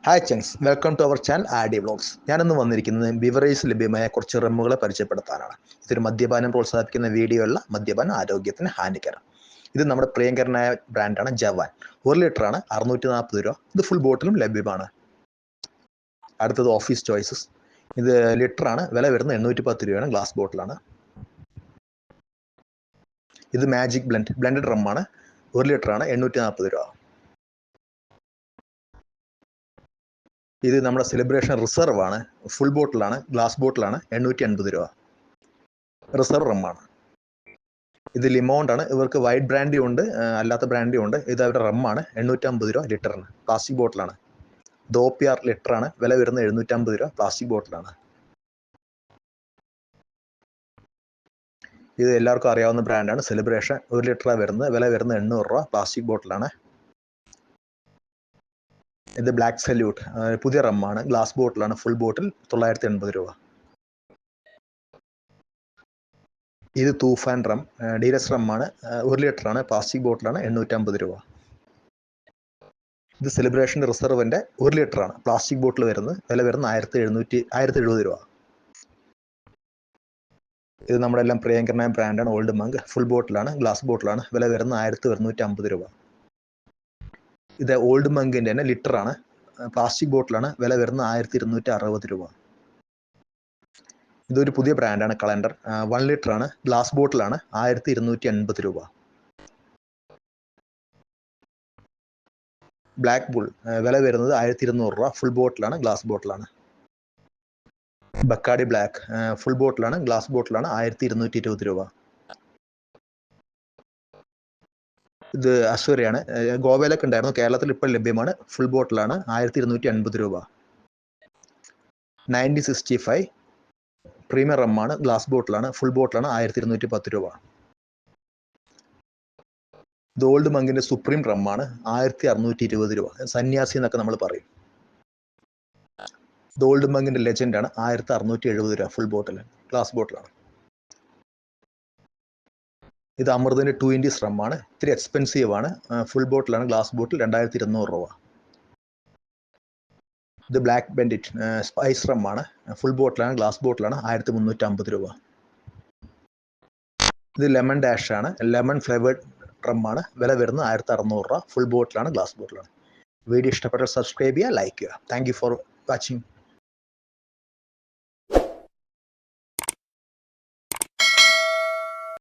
Hi chunks, welcome to our channel Aadi vlogs. ഞാനിന്ന് വന്നിരിക്കുന്നത് beverage ലഭ്യമായ കുറച്ച് റമ്മുകളെ പരിചയപ്പെടുത്താനാണ്. ഇതൊരു മദ്യപാനം പ്രോത്സാഹിപ്പിക്കുന്ന വീഡിയോ അല്ല, മദ്യപാനം ആരോഗ്യത്തിന് ഹാനികരം. ഇത് നമ്മുടെ പ്രിയങ്കരനായ ബ്രാൻഡാണ് ജവാൻ. 1 ലിറ്ററാണ്, 640 രൂപ. ഇത് ഫുൾ ബോട്ടിലും ലഭ്യമാണ്. അടുത്തത് ഓഫീസ് ചോയ്സസ്. ഇത് ലിറ്ററാണ്, വില വരുന്നത് 810 രൂപയാണ്. ഗ്ലാസ് ബോട്ടിലാണ്. ഇത് മാജിക് ബ്ലെൻഡഡ് റമ്മാണ്. 1 ലിറ്ററാണ്, 840 രൂപ. ഇത് നമ്മുടെ സെലിബ്രേഷൻ റിസർവ് ആണ്, ഫുൾ ബോട്ടിലാണ്, ഗ്ലാസ് ബോട്ടിലാണ്. 850 രൂപ. റിസർവ് റമ്മാണ്. ഇത് ലിമോണ്ട് ആണ്. ഇവർക്ക് വൈറ്റ് ബ്രാൻഡി ഉണ്ട്, അല്ലാത്ത ബ്രാൻഡി ഉണ്ട്. ഇത് അവരുടെ റമ്മാണ്. 850 രൂപ ലിറ്ററിന്. പ്ലാസ്റ്റിക് ബോട്ടിലാണ്. ദോപ്പിയാർ ലിറ്ററാണ്, വില വരുന്നത് 750 രൂപ. പ്ലാസ്റ്റിക് ബോട്ടിലാണ്. ഇത് എല്ലാവർക്കും അറിയാവുന്ന ബ്രാൻഡാണ് സെലിബ്രേഷൻ. 1 ലിറ്ററാണ് വരുന്നത്, വില വരുന്നത് 800 രൂപ. പ്ലാസ്റ്റിക് ബോട്ടിലാണ്. ഇത് ബ്ലാക്ക് സല്യൂട്ട്, പുതിയ റമ്മാണ്, ഗ്ലാസ് ബോട്ടിലാണ്. ഫുൾ ബോട്ടിൽ 980 രൂപ. ഇത് തൂഫാൻ റം, ഡീലക്സ് റമ്മാണ്. 1 ലിറ്ററാണ്, പ്ലാസ്റ്റിക് ബോട്ടിലാണ്. 850 രൂപ. ഇത് സെലിബ്രേഷൻ റിസർവിൻ്റെ 1 ലിറ്ററാണ്, പ്ലാസ്റ്റിക് ബോട്ടിൽ വരുന്നത്. വില വരുന്നത് 1070 രൂപ. ഇത് നമ്മുടെ എല്ലാം പ്രിയങ്കരനായ ബ്രാൻഡാണ് ഓൾഡ് മങ്ക്. ഫുൾ ബോട്ടിലാണ്, ഗ്ലാസ് ബോട്ടിലാണ്. വില വരുന്നത് 1150 രൂപ. ഇത് ഓൾഡ് മങ്കിൻ്റെ തന്നെ ലിറ്ററാണ്, പ്ലാസ്റ്റിക് ബോട്ടിലാണ്. വില വരുന്നത് 1260 രൂപ. ഇതൊരു പുതിയ ബ്രാൻഡാണ് കലണ്ടർ. 1 ലിറ്ററാണ്, ഗ്ലാസ് ബോട്ടിലാണ്. 1280 രൂപ. ബ്ലാക്ക് ബുൾ, വില വരുന്നത് 1200 രൂപ. ഫുൾ ബോട്ടിലാണ്, ഗ്ലാസ് ബോട്ടിലാണ്. ബക്കാഡി ബ്ലാക്ക്, ഫുൾ ബോട്ടിലാണ്, ഗ്ലാസ് ബോട്ടിലാണ്. 1220 രൂപ. ഇത് അശ്വരയാണ്, ഗോവയിലൊക്കെ ഉണ്ടായിരുന്നു, കേരളത്തിൽ ഇപ്പോൾ ലഭ്യമാണ്. ഫുൾ ബോട്ടിലാണ്. 1280 രൂപ. 1965 പ്രീമിയം റമ്മാണ്, ഗ്ലാസ് ബോട്ടിലാണ്. ഫുൾ ബോട്ടിലാണ്. 1210 രൂപ. ഇത് ഓൾഡ് മങ്കിന്റെ സുപ്രീം റമ്മാണ്. 1620 രൂപ. സന്യാസി എന്നൊക്കെ നമ്മൾ പറയും. ഇത് ഓൾഡ് മങ്കിന്റെ ലെജൻഡാണ്. 1670 രൂപ. ഫുൾ ബോട്ടിൽ, ഗ്ലാസ് ബോട്ടിലാണ്. ഇത് അമൃതിന്റെ 2 റമ്മാണ്. ഇത്തിരി എക്സ്പെൻസീവ് ആണ്. ഫുൾ ബോട്ടിലാണ്, ഗ്ലാസ് ബോട്ടിൽ 2200 രൂപ. ഇത് ബ്ലാക്ക് ബെൻഡിറ്റ്, സ്പൈസ് റമ്മാണ്. ഫുൾ ബോട്ടിലാണ്, ഗ്ലാസ് ബോട്ടിലാണ്. 1350 രൂപ. ഇത് ലെമൺ ഡാഷ് ആണ്, ലെമൺ ഫ്ലേവേർഡ് റമ്മാണ്. വില വരുന്നത് 1600 രൂപ. ഫുൾ ബോട്ടിലാണ്, ഗ്ലാസ് ബോട്ടിലാണ്. വീഡിയോ ഇഷ്ടപ്പെട്ടാൽ സബ്സ്ക്രൈബ് ചെയ്യുക, ലൈക്ക് ചെയ്യുക. Thank you for watching.